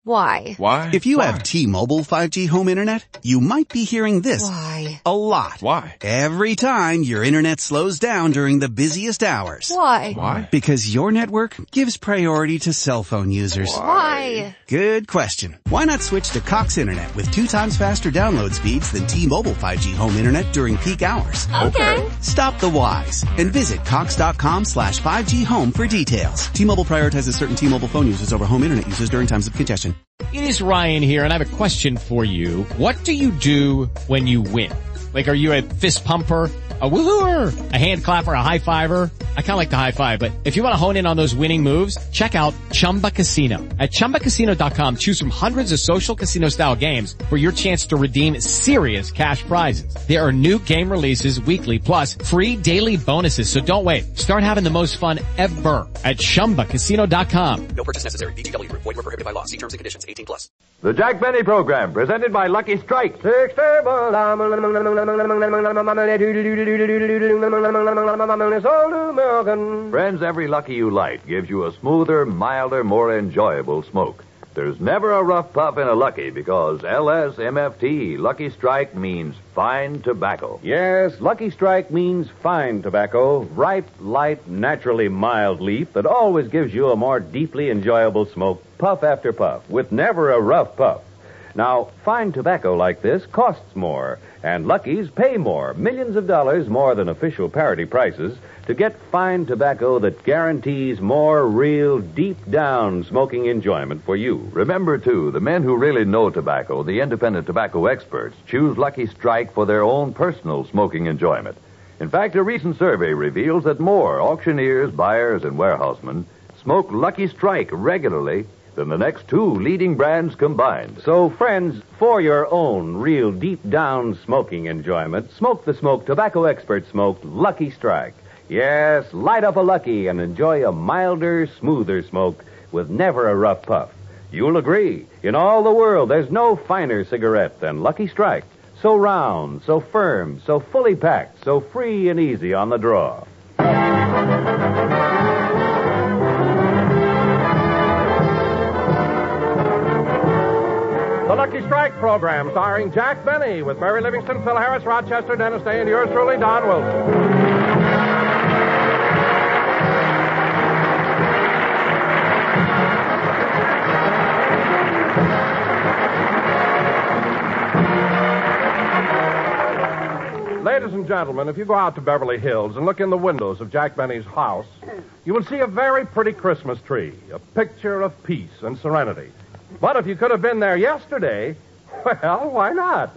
Why? Why? If you have T-Mobile 5G home internet, you might be hearing this Why? a lot. Why? Every time your internet slows down during the busiest hours. Why? Why? Because your network gives priority to cell phone users. Why? Good question. Why not switch to Cox Internet with 2 times faster download speeds than T-Mobile 5G home internet during peak hours? Okay. Stop the whys and visit cox.com/5G home for details. T-Mobile prioritizes certain T-Mobile phone users over home internet users during times of congestion. It is Ryan here, and I have a question for you. What do you do when you win? Like, are you a fist pumper, a woo-hooer, a hand clapper, a high-fiver? I kind of like the high-five, but if you want to hone in on those winning moves, check out Chumba Casino. At ChumbaCasino.com, choose from hundreds of social casino-style games for your chance to redeem serious cash prizes. There are new game releases weekly, plus free daily bonuses, so don't wait. Start having the most fun ever at ChumbaCasino.com. No purchase necessary. VGW Group. Void where prohibited by law. See terms and conditions. 18+. The Jack Benny Program, presented by Lucky Strike. Friends, every Lucky You light gives you a smoother, milder, more enjoyable smoke. There's never a rough puff in a Lucky because LSMFT, Lucky Strike, means fine tobacco. Yes, Lucky Strike means fine tobacco, ripe, light, naturally mild leaf that always gives you a more deeply enjoyable smoke, puff after puff, with never a rough puff. Now, fine tobacco like this costs more, and Lucky's pay more, millions of dollars more than official parity prices, to get fine tobacco that guarantees more real, deep-down smoking enjoyment for you. Remember, too, the men who really know tobacco, the independent tobacco experts, choose Lucky Strike for their own personal smoking enjoyment. In fact, a recent survey reveals that more auctioneers, buyers, and warehousemen smoke Lucky Strike regularly than the next 2 leading brands combined. So, friends, for your own real deep-down smoking enjoyment, smoke the smoke tobacco expert smoked Lucky Strike. Yes, light up a Lucky and enjoy a milder, smoother smoke with never a rough puff. You'll agree, in all the world, there's no finer cigarette than Lucky Strike. So round, so firm, so fully packed, so free and easy on the draw. The Lucky Strike program, starring Jack Benny, with Mary Livingston, Phil Harris, Rochester, Dennis Day, and yours truly, Don Wilson. Ladies and gentlemen, if you go out to Beverly Hills and look in the windows of Jack Benny's house, you will see a very pretty Christmas tree, a picture of peace and serenity. But if you could have been there yesterday, well, why not?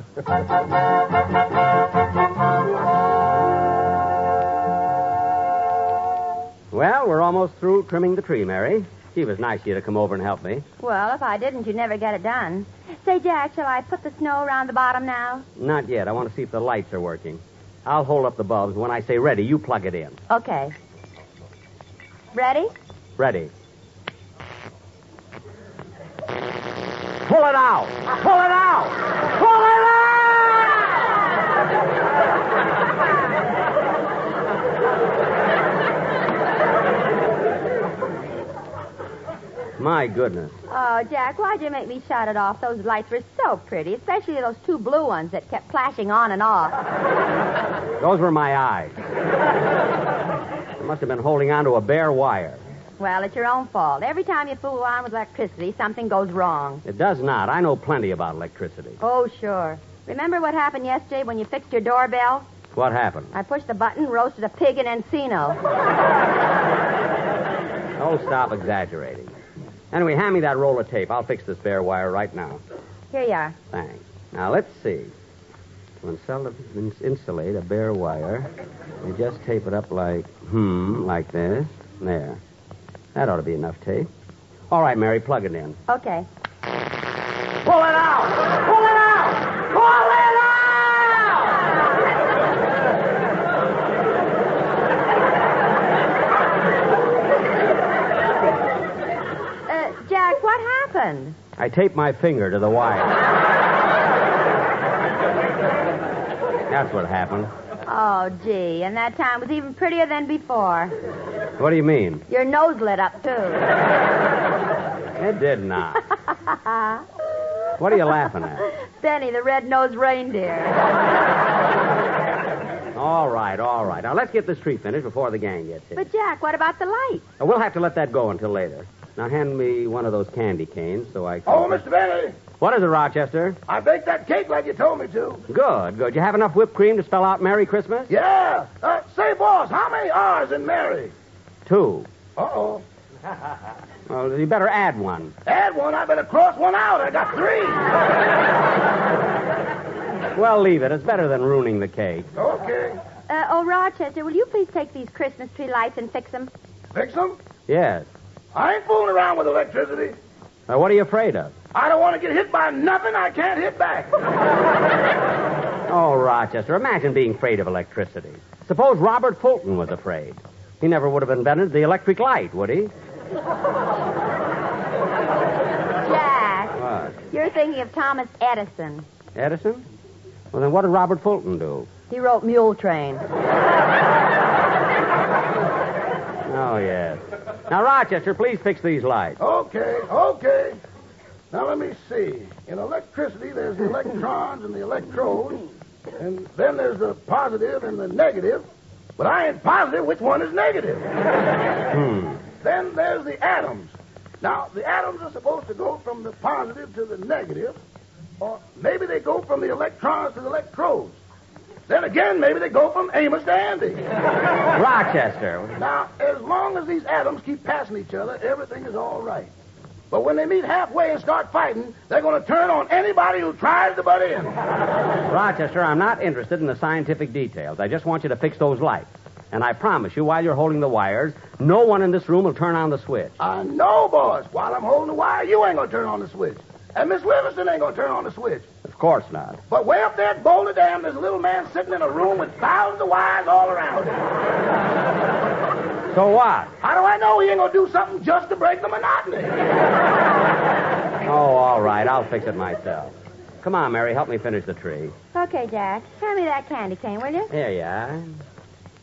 Well, we're almost through trimming the tree, Mary. It was nice of you to come over and help me. Well, if I didn't, you'd never get it done. Say, Jack, shall I put the snow around the bottom now? Not yet. I want to see if the lights are working. I'll hold up the bulbs. When I say ready, you plug it in. Okay. Ready? Ready. Pull it out! Pull it out! Pull it out! My goodness. Oh, Jack, why'd you make me shut it off? Those lights were so pretty, especially those 2 blue ones that kept flashing on and off. Those were my eyes. I must have been holding on to a bare wire. Well, it's your own fault. Every time you fool around with electricity, something goes wrong. It does not. I know plenty about electricity. Oh, sure. Remember what happened yesterday when you fixed your doorbell? What happened? I pushed the button, roasted a pig in Encino. Oh, stop exaggerating. Anyway, hand me that roll of tape. I'll fix this bare wire right now. Here you are. Thanks. Now, let's see. To insulate a bare wire, you just tape it up like this. There. That ought to be enough tape. All right, Mary, plug it in. Okay. Pull it out! Pull it out! Pull it out! Jack, what happened? I taped my finger to the wire. That's what happened. Oh, gee, and that time was even prettier than before. What do you mean? Your nose lit up, too. It did not. What are you laughing at? Benny, the red-nosed reindeer. All right. Now, let's get this tree finished before the gang gets here. But, Jack, what about the lights? We'll have to let that go until later. Now, hand me one of those candy canes so I can... Oh, Mr. Benny, What is it, Rochester? I baked that cake like you told me to. Good. You have enough whipped cream to spell out Merry Christmas? Yeah. Say, boss, how many R's in Mary? 2. Uh-oh. Well, you better add one. Add one, I better cross one out. I got 3. Well, leave it. It's better than ruining the cake. Okay. Rochester, will you please take these Christmas tree lights and fix them? Fix them? Yes. I ain't fooling around with electricity. What are you afraid of? I don't want to get hit by nothing I can't hit back. Oh, Rochester, imagine being afraid of electricity. Suppose Robert Fulton was afraid. He never would have invented the electric light, would he? Jack. What? You're thinking of Thomas Edison. Edison? Well, then what did Robert Fulton do? He wrote Mule Train. Oh, yes. Now, Rochester, please fix these lights. Okay. Now, let me see. In electricity, there's the electrons and the electrodes. And then there's the positive and the negative. But I ain't positive which one is negative. Then there's the atoms. Now, the atoms are supposed to go from the positive to the negative. Or maybe they go from the electrons to the electrodes. Then again, maybe they go from Amos to Andy. Rochester. Now, as long as these atoms keep passing each other, everything is all right. But when they meet halfway and start fighting, they're going to turn on anybody who tries to butt in. Rochester, I'm not interested in the scientific details. I just want you to fix those lights. And I promise you, while you're holding the wires, no one in this room will turn on the switch. I know, boss. While I'm holding the wire, you ain't going to turn on the switch. And Miss Livingston ain't going to turn on the switch. Of course not. But way up there at Boulder Dam, there's a little man sitting in a room with thousands of wires all around him. So what? How do I know he ain't going to do something just to break the monotony? Oh, all right. I'll fix it myself. Come on, Mary. Help me finish the tree. Okay, Jack. Hand me that candy cane, will you? Here you are.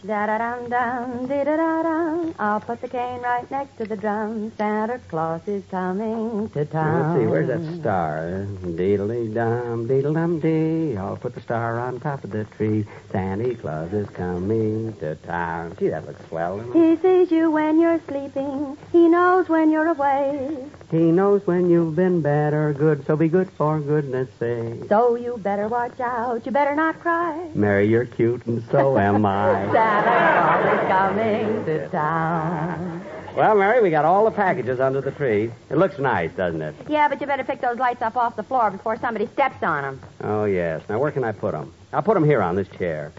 Da-da-dum-dum, dee-da-da-dum. I'll put the cane right next to the drum. Santa Claus is coming to town. Let's see, where's that star? Deedle-dee-dum, deedle-dum-dee. I'll put the star on top of the tree. Santa Claus is coming to town. Gee, that looks swell. He sees you when you're sleeping. He knows when you're awake. He knows when you've been bad or good, so be good for goodness sake. So you better watch out. You better not cry. Mary, you're cute, and so am I. Santa Claus is coming to town. Well, Mary, we got all the packages under the tree. It looks nice, doesn't it? Yeah, but you better pick those lights up off the floor before somebody steps on them. Oh, yes. Now, where can I put them? I'll put them here on this chair.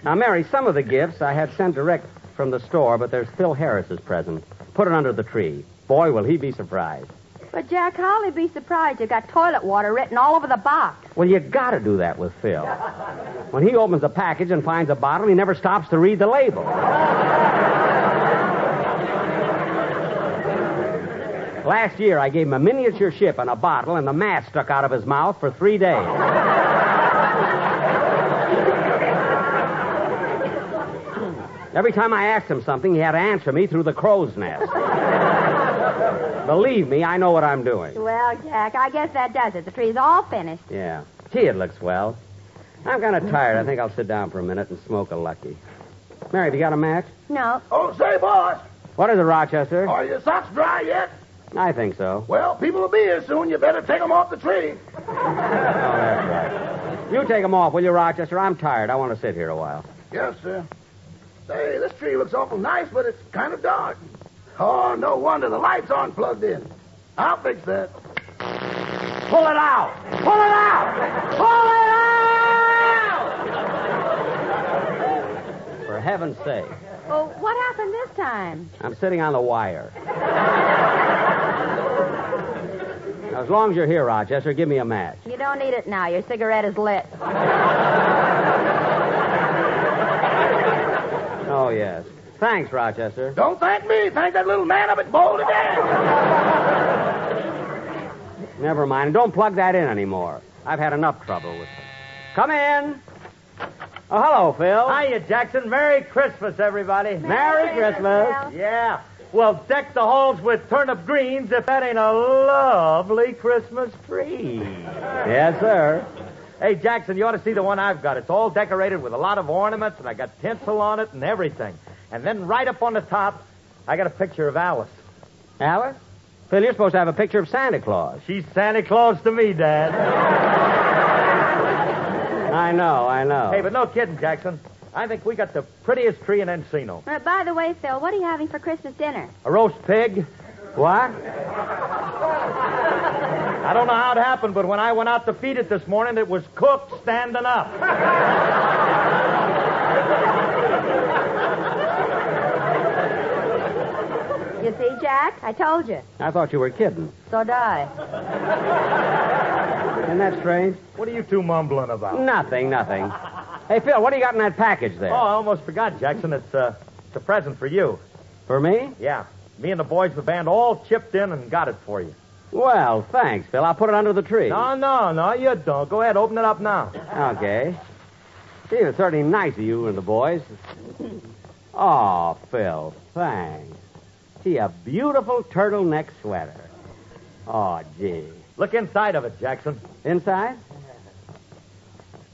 Now, Mary, some of the gifts I had sent direct from the store, but there's Phil Harris's present. Put it under the tree. Boy, will he be surprised. But, Jack, how'll he be surprised? You got toilet water written all over the box. Well, you got to do that with Phil. When he opens a package and finds a bottle, he never stops to read the label. Last year, I gave him a miniature ship and a bottle, and the mat stuck out of his mouth for 3 days. Every time I asked him something, he had to answer me through the crow's nest. Believe me, I know what I'm doing. Well, Jack, I guess that does it. The tree's all finished. Yeah. Gee, it looks well. I'm kind of tired. I think I'll sit down for a minute and smoke a Lucky. Mary, have you got a match? No. Oh, say, boss, What is it, Rochester? are your socks dry yet? I think so. Well, people will be here soon. You better take them off the tree. Oh, that's right. You take them off, will you, Rochester? I'm tired. I want to sit here a while. Yes, sir. Say, this tree looks awful nice, but it's kind of dark. Oh, no wonder the lights aren't plugged in. I'll fix that. Pull it out! Pull it out! Pull it out! For heaven's sake. Well, what happened this time? I'm sitting on the wire. Now, as long as you're here, Rochester, give me a match. You don't need it now. Your cigarette is lit. Oh, yes. Thanks, Rochester. Don't thank me. Thank that little man up at Boulder Dam. Never mind. Don't plug that in anymore. I've had enough trouble with it. Come in. Oh, hello, Phil. Hiya, Jackson. Merry Christmas, everybody. Merry Christmas. Phil. Yeah. Well, deck the halls with turnip greens if that ain't a lovely Christmas tree. Yes, sir. Hey, Jackson, you ought to see the one I've got. It's all decorated with a lot of ornaments, and I got tinsel on it and everything. And then right up on the top, I got a picture of Alice. Alice? Phil, you're supposed to have a picture of Santa Claus. She's Santa Claus to me, Dad. I know. Hey, but no kidding, Jackson. I think we got the prettiest tree in Encino. By the way, Phil, what are you having for Christmas dinner? A roast pig. What? I don't know how it happened, but when I went out to feed it this morning, it was cooked standing up. You see, Jack? I told you. I thought you were kidding. So did I. Isn't that strange? What are you two mumbling about? Nothing. Hey, Phil, what do you got in that package there? Oh, I almost forgot, Jackson. It's a present for you. For me? Yeah. Me and the boys of the band all chipped in and got it for you. Well, thanks, Phil. I'll put it under the tree. No, you don't. Go ahead, open it up now. Okay. Gee, it's certainly nice of you and the boys. Oh, Phil, thanks. Gee, a beautiful turtleneck sweater. Oh, gee. Look inside of it, Jackson. Inside?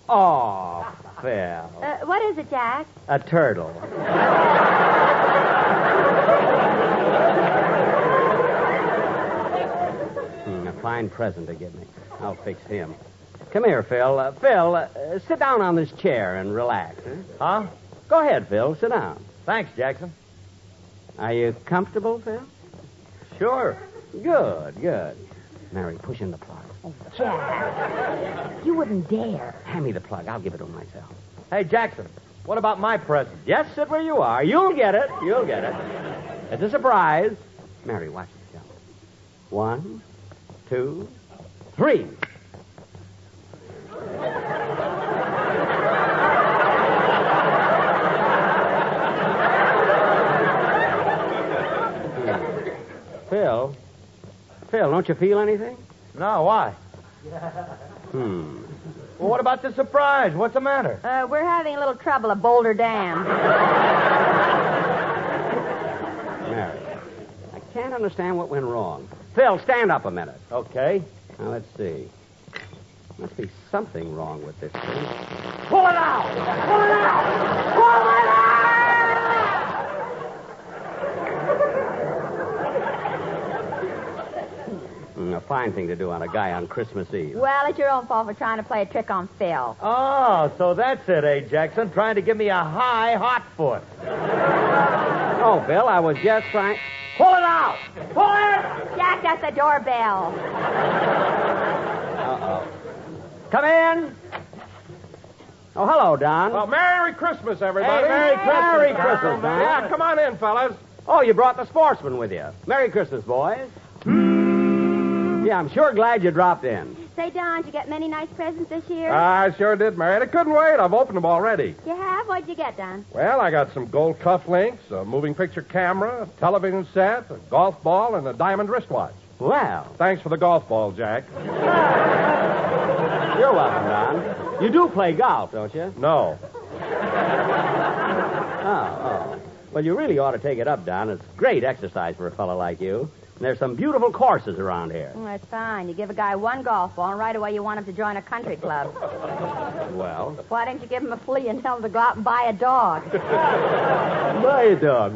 Oh, Phil. What is it, Jack? A turtle. A fine present to give me. I'll fix him. Come here, Phil. Phil, sit down on this chair and relax. Huh? Go ahead, Phil. Sit down. Thanks, Jackson. Are you comfortable, Phil? Sure. Good. Mary, push in the plug. Oh, Jack. You wouldn't dare. Hand me the plug. I'll give it to him myself. Hey, Jackson, what about my present? Just sit where you are. You'll get it. It's a surprise. Mary, watch this jump. 1, 2, 3. Phil, don't you feel anything? No, why? Well, what about the surprise? What's the matter? We're having a little trouble at Boulder Dam. Mary, I can't understand what went wrong. Phil, stand up a minute. Okay. Now, let's see. Must be something wrong with this thing. Pull it out! Pull it out! Pull it out! A fine thing to do on a guy on Christmas Eve. Well, it's your own fault for trying to play a trick on Phil. Oh, so that's it, eh, Jackson? Trying to give me a high hot foot. Oh, Phil, I was just trying... Pull it out! Pull it! Jack, that's the doorbell. Uh-oh. Come in. Oh, hello, Don. Well, Merry Christmas, everybody. Hey, Merry Christmas, Don. Yeah, come on in, fellas. Oh, you brought the sportsman with you. Merry Christmas, boys. Yeah, I'm sure glad you dropped in. Say, Don, did you get many nice presents this year? I sure did, Mary. And I couldn't wait. I've opened them already. You have? What'd you get, Don? Well, I got some gold cufflinks, a moving picture camera, a television set, a golf ball, and a diamond wristwatch. Well. Thanks for the golf ball, Jack. You're welcome, Don. You do play golf, don't you? No. Oh. Well, you really ought to take it up, Don. It's great exercise for a fellow like you. And there's some beautiful courses around here. Oh, that's fine. You give a guy one golf ball, and right away you want him to join a country club. Well? Why didn't you give him a flea and tell him to go out and buy a dog? Buy a dog.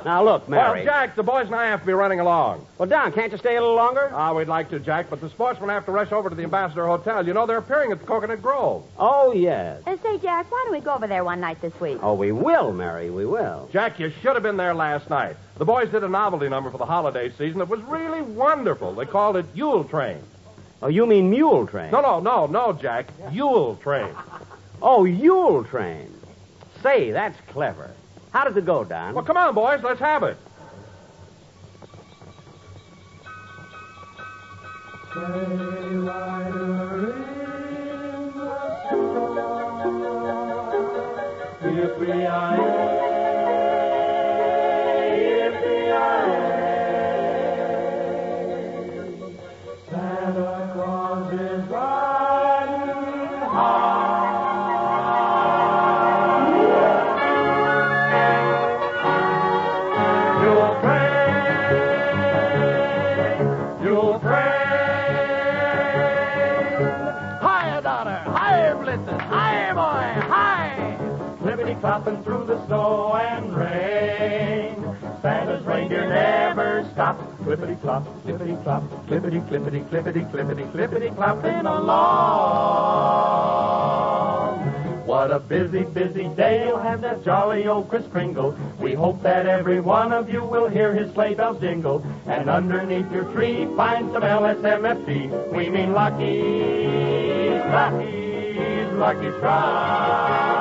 Now, look, Mary. Well, Jack, the boys and I have to be running along. Well, Don, can't you stay a little longer? We'd like to, Jack, but the sportsmen have to rush over to the Ambassador Hotel. You know, they're appearing at the Coconut Grove. Oh, yes. Say, Jack, why don't we go over there one night this week? Oh, we will, Mary, we will. Jack, you should have been there last night. The boys did a novelty number for the holiday season that was really wonderful. They called it Yule Train. Oh, you mean Mule Train? No, Jack. Yule Train. Oh, Yule Train. Say, that's clever. How does it go, Don? Well, come on, boys. Let's have it. You clippity-clopping through the snow and rain. Santa's reindeer never stop. Clippity-clop, clippity-clop, clippity-clippity, clippity-clippity, clippity-clopping along. What a busy, busy day you'll have that jolly old Kris Kringle. We hope that every one of you will hear his sleigh bells jingle. And underneath your tree find some LSMFT. We mean Lucky's, Lucky's, Lucky Strike.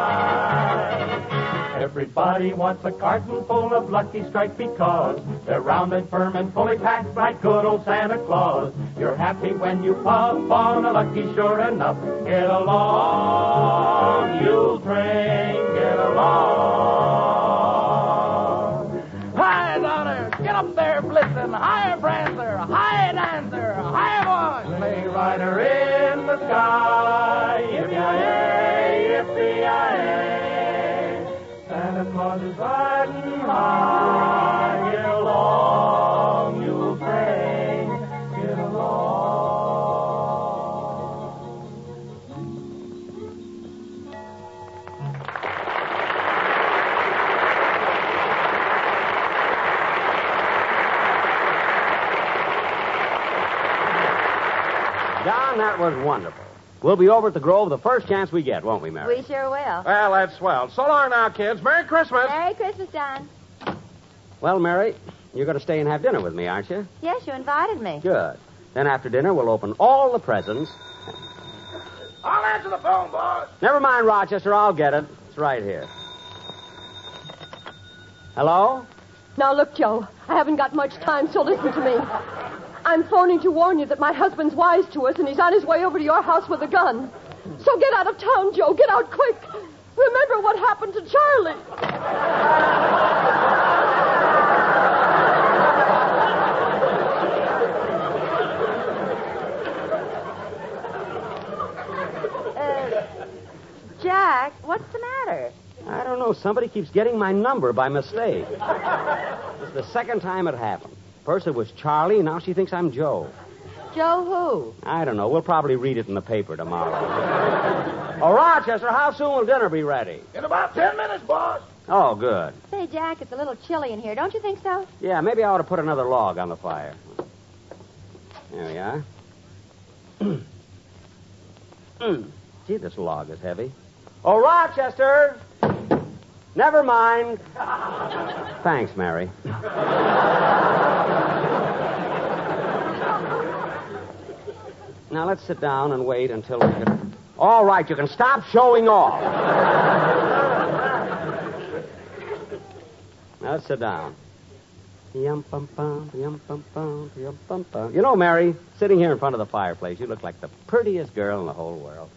Everybody wants a carton full of Lucky Strike because they're round and firm and fully packed like good old Santa Claus. You're happy when you puff on a Lucky, sure enough. Get along, you'll train, get along. Hi, daughter, get up there, Blitzen. Hi, Prancer. Hi, Dancer. Hi, boy. Sleigh rider in the sky, yippee-yi-yay, yippee-yi-yay. Santa Claus is riding high. Get along, you'll train, get along. John, that was wonderful. We'll be over at the Grove the first chance we get, won't we, Mary? We sure will. Well, that's swell. So long now, kids. Merry Christmas. Merry Christmas, John. Well, Mary, you're going to stay and have dinner with me, aren't you? Yes, you invited me. Good. Then after dinner, we'll open all the presents. I'll answer the phone, boss. Never mind, Rochester. I'll get it. It's right here. Hello? Now, look, Joe, I haven't got much time, so listen to me. I'm phoning to warn you that my husband's wise to us, and he's on his way over to your house with a gun. So get out of town, Joe. Get out quick. Remember what happened to Charlie. Jack, what's the matter? I don't know. Somebody keeps getting my number by mistake. It's the second time it happened. First it was Charlie, now she thinks I'm Joe. Joe who? I don't know. We'll probably read it in the paper tomorrow. Oh, Rochester, how soon will dinner be ready? In about 10 minutes, boss. Oh, good. Say, Jack, it's a little chilly in here. Don't you think so? Yeah, maybe I ought to put another log on the fire. There we are. Gee, this log is heavy. Oh, Rochester! Never mind. Thanks, Mary. Now, let's sit down and wait until we can... All right, you can stop showing off. Now, let's sit down. You know, Mary, sitting here in front of the fireplace, you look like the prettiest girl in the whole world.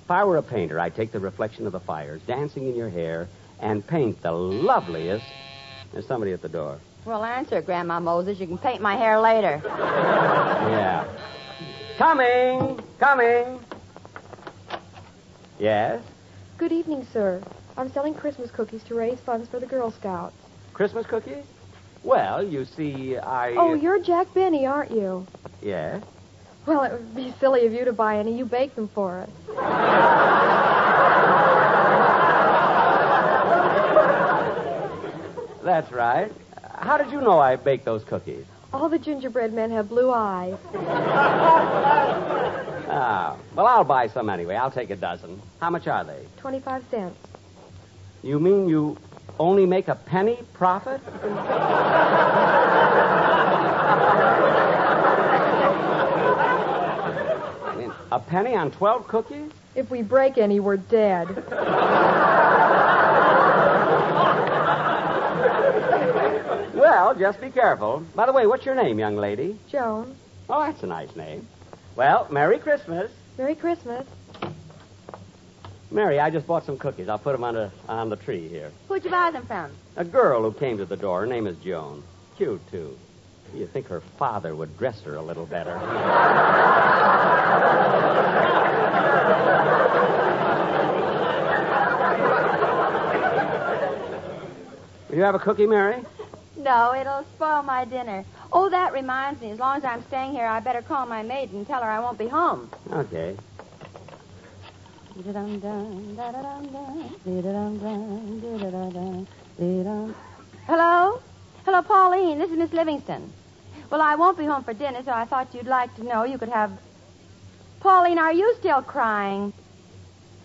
If I were a painter, I'd take the reflection of the fires dancing in your hair and paint the loveliest... There's somebody at the door. Well, answer, Grandma Moses. You can paint my hair later. Yeah. Coming. Yes? Good evening, sir. I'm selling Christmas cookies to raise funds for the Girl Scouts. Christmas cookies? Well, you see, Oh, you're Jack Benny, aren't you? Yes? Well, it would be silly of you to buy any. You bake them for us. That's right. How did you know I baked those cookies? All the gingerbread men have blue eyes. Ah, well, I'll buy some anyway. I'll take a dozen. How much are they? 25 cents. You mean you only make a penny profit? I mean, a penny on 12 cookies? If we break any, we're dead. Well, just be careful. By the way, what's your name, young lady? Joan. Oh, that's a nice name. Well, Merry Christmas. Merry Christmas. Mary, I just bought some cookies. I'll put them on the tree here. Who'd you buy them from? A girl who came to the door. Her name is Joan. Cute, too. You'd think her father would dress her a little better. Will you have a cookie, Mary? No, it'll spoil my dinner. Oh, that reminds me. As long as I'm staying here, I better call my maid and tell her I won't be home. Okay. Hello? Hello, Pauline. This is Miss Livingston. Well, I won't be home for dinner, so I thought you'd like to know you could have... Pauline, are you still crying?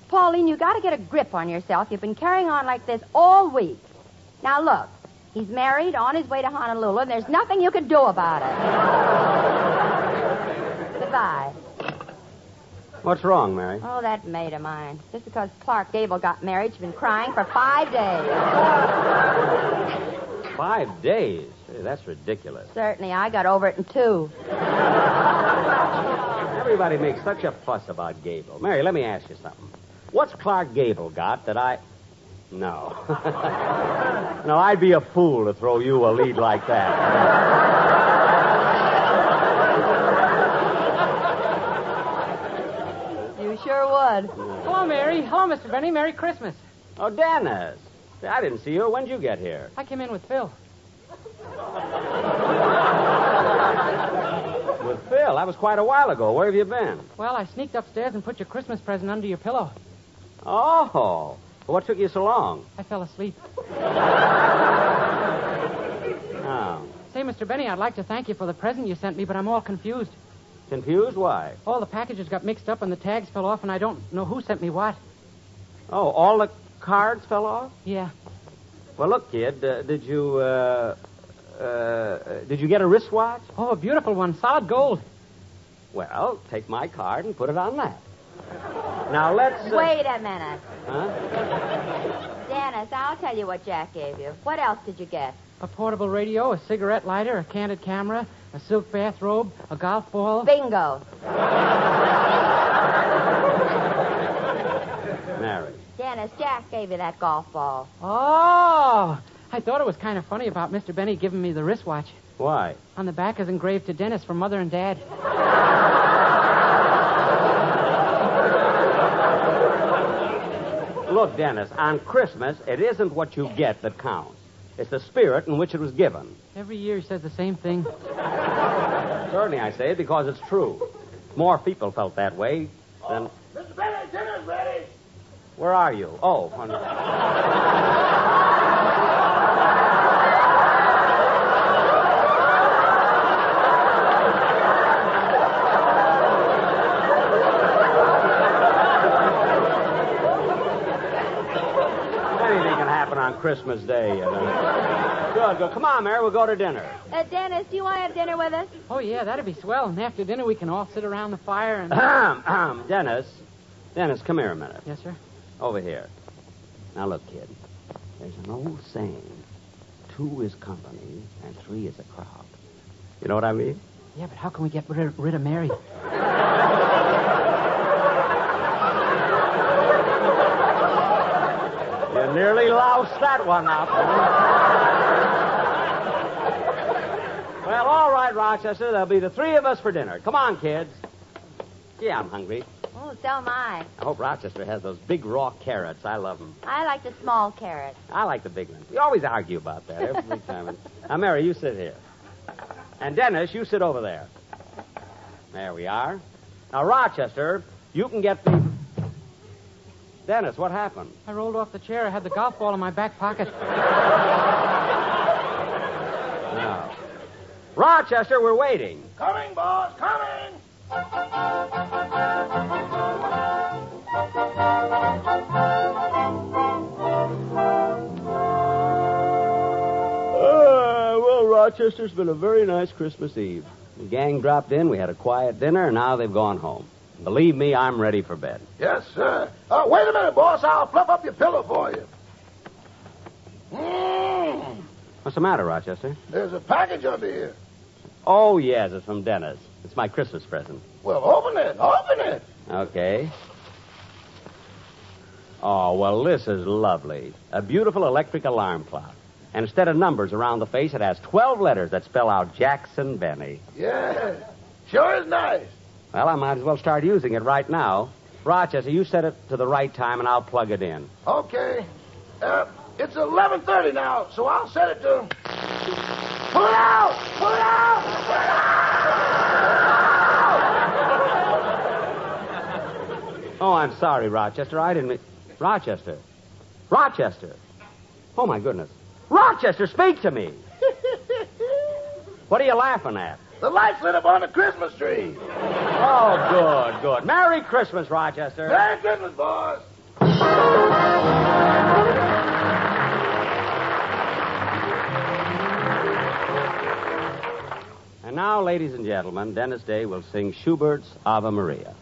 Pauline, you got to get a grip on yourself. You've been carrying on like this all week. Now, look. He's married, on his way to Honolulu, and there's nothing you can do about it. Goodbye. What's wrong, Mary? Oh, that maid of mine. Just because Clark Gable got married, she's been crying for 5 days. 5 days? Hey, that's ridiculous. Certainly, I got over it in 2. Everybody makes such a fuss about Gable. Mary, let me ask you something. What's Clark Gable got that I... No. No, I'd be a fool to throw you a lead like that. You sure would. Hello, Mary. Hello, Mr. Benny. Merry Christmas. Oh, Dennis. I didn't see you. When did you get here? I came in with Phil. With Phil? That was quite a while ago. Where have you been? Well, I sneaked upstairs and put your Christmas present under your pillow. Oh. What took you so long? I fell asleep. Oh. Say, Mr. Benny, I'd like to thank you for the present you sent me, but I'm all confused. Confused? Why? All the packages got mixed up and the tags fell off, and I don't know who sent me what. Oh, all the cards fell off? Yeah. Well, look, kid, did you get a wristwatch? Oh, a beautiful one, solid gold. Well, take my card and put it on that. Now, let's... Wait a minute. Huh? Dennis, I'll tell you what Jack gave you. What else did you get? A portable radio, a cigarette lighter, a candid camera, a silk bathrobe, a golf ball. Bingo. Mary. Dennis, Jack gave you that golf ball. Oh! I thought it was kind of funny about Mr. Benny giving me the wristwatch. Why? On the back is engraved to Dennis from Mother and Dad. Look, Dennis, on Christmas, it isn't what you get that counts. It's the spirit in which it was given. Every year he says the same thing. Certainly I say it because it's true. More people felt that way than... Mr. Benny, dinner's ready. Where are you? Oh, anything can happen on Christmas Day, you know. Good. Come on, Mary, we'll go to dinner. Dennis, do you want to have dinner with us? Oh, yeah, that'd be swell. And after dinner, we can all sit around the fire and... Dennis, come here a minute. Yes, sir? Over here. Now, look, kid. There's an old saying. 2 is company, and 3 is a crowd. You know what I mean? Yeah, but how can we get rid of Mary? You nearly loused that one up. Well, all right, Rochester. There'll be the 3 of us for dinner. Come on, kids. Gee, I'm hungry. Oh, so am I. I hope Rochester has those big raw carrots. I love them. I like the small carrot. I like the big ones. We always argue about that every time. Now, Mary, you sit here. And Dennis, you sit over there. There we are. Now, Rochester, you can get the... Dennis, what happened? I rolled off the chair. I had the golf ball in my back pocket. No. Rochester, we're waiting. Coming, boss, coming. Well, Rochester's been a very nice Christmas Eve. The gang dropped in, we had a quiet dinner, and now they've gone home. Believe me, I'm ready for bed. Yes, sir. Wait a minute, boss. I'll fluff up your pillow for you. What's the matter, Rochester? There's a package under here. Oh, yes, it's from Dennis. It's my Christmas present. Well, open it. Open it. Okay. Oh, well, this is lovely. A beautiful electric alarm clock. And instead of numbers around the face, it has 12 letters that spell out Jackson Benny. Yeah. Sure is nice. Well, I might as well start using it right now. Rochester, you set it to the right time, and I'll plug it in. Okay. It's 11:30 now, so I'll set it to... Pull it out! Pull it out! Pull it out! Oh, I'm I'm sorry, Rochester. I didn't mean... Rochester. Rochester. Oh, my goodness. Rochester, speak to me. What are you laughing at? The lights lit up on the Christmas tree. Oh, good, good. Merry Christmas, Rochester. Merry Christmas, boys. And now, ladies and gentlemen, Dennis Day will sing Schubert's Ave Maria.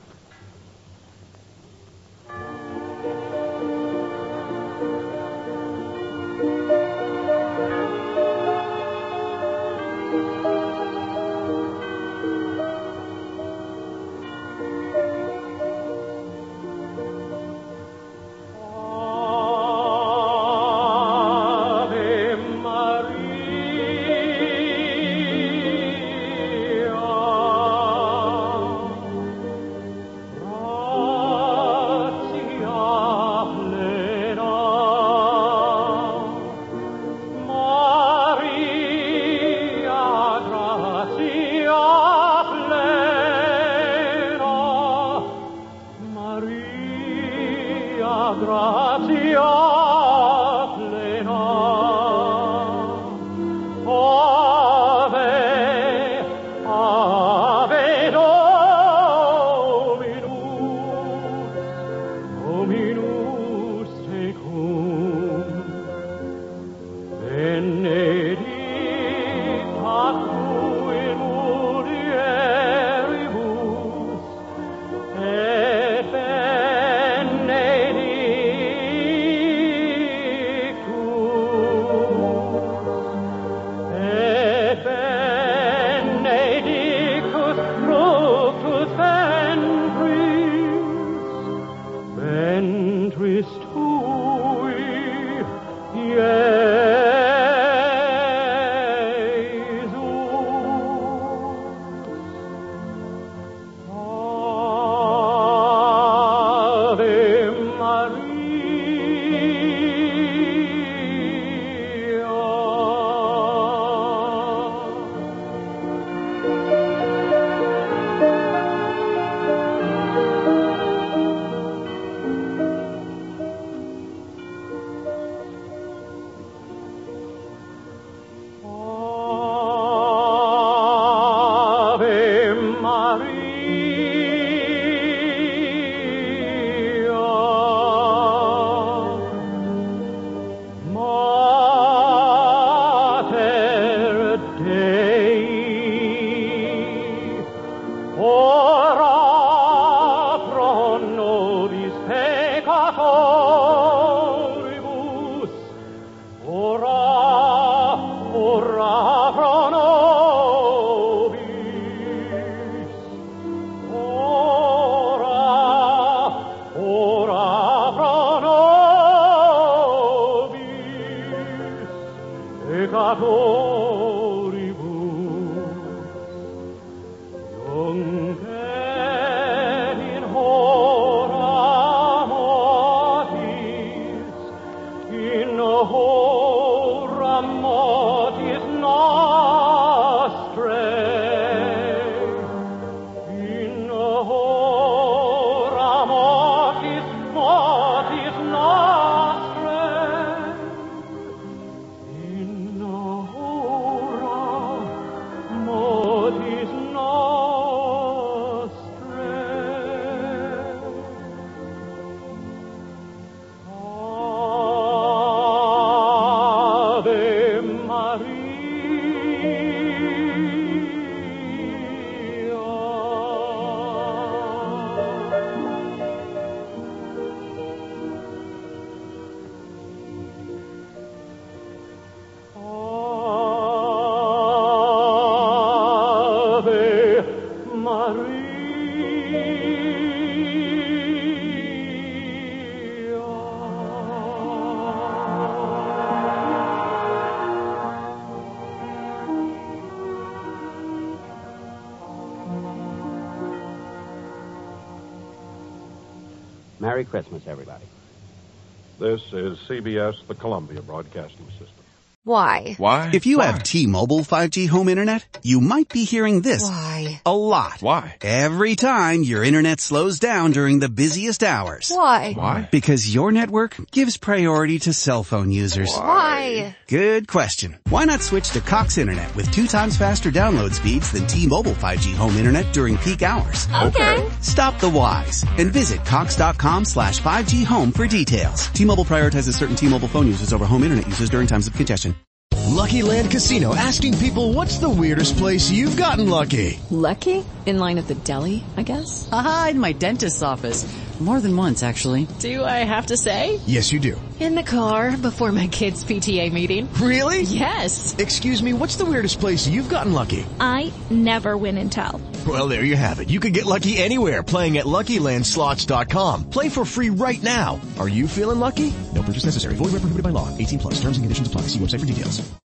Merry Christmas, everybody. This is CBS, the Columbia Broadcasting System. Why? Why? If you have T-Mobile 5G home internet, you might be hearing this Why? a lot. Why? Every time your internet slows down during the busiest hours. Why? Why? Because your network gives priority to cell phone users. Why? Good question. Why not switch to Cox Internet with 2 times faster download speeds than T-Mobile 5G home internet during peak hours? Okay. Stop the whys and visit Cox.com/5G home for details. T-Mobile prioritizes certain T-Mobile phone users over home internet users during times of congestion. Lucky Land Casino, asking people, what's the weirdest place you've gotten lucky? Lucky? In line at the deli, I guess? Aha, in my dentist's office. More than once, actually. Do I have to say? Yes, you do. In the car before my kids' PTA meeting. Really? Yes. Excuse me, what's the weirdest place you've gotten lucky? I never win and tell. Well, there you have it. You can get lucky anywhere, playing at LuckyLandSlots.com. Play for free right now. Are you feeling lucky? No purchase necessary. Void where prohibited by law. 18+. Terms and conditions apply. See website for details.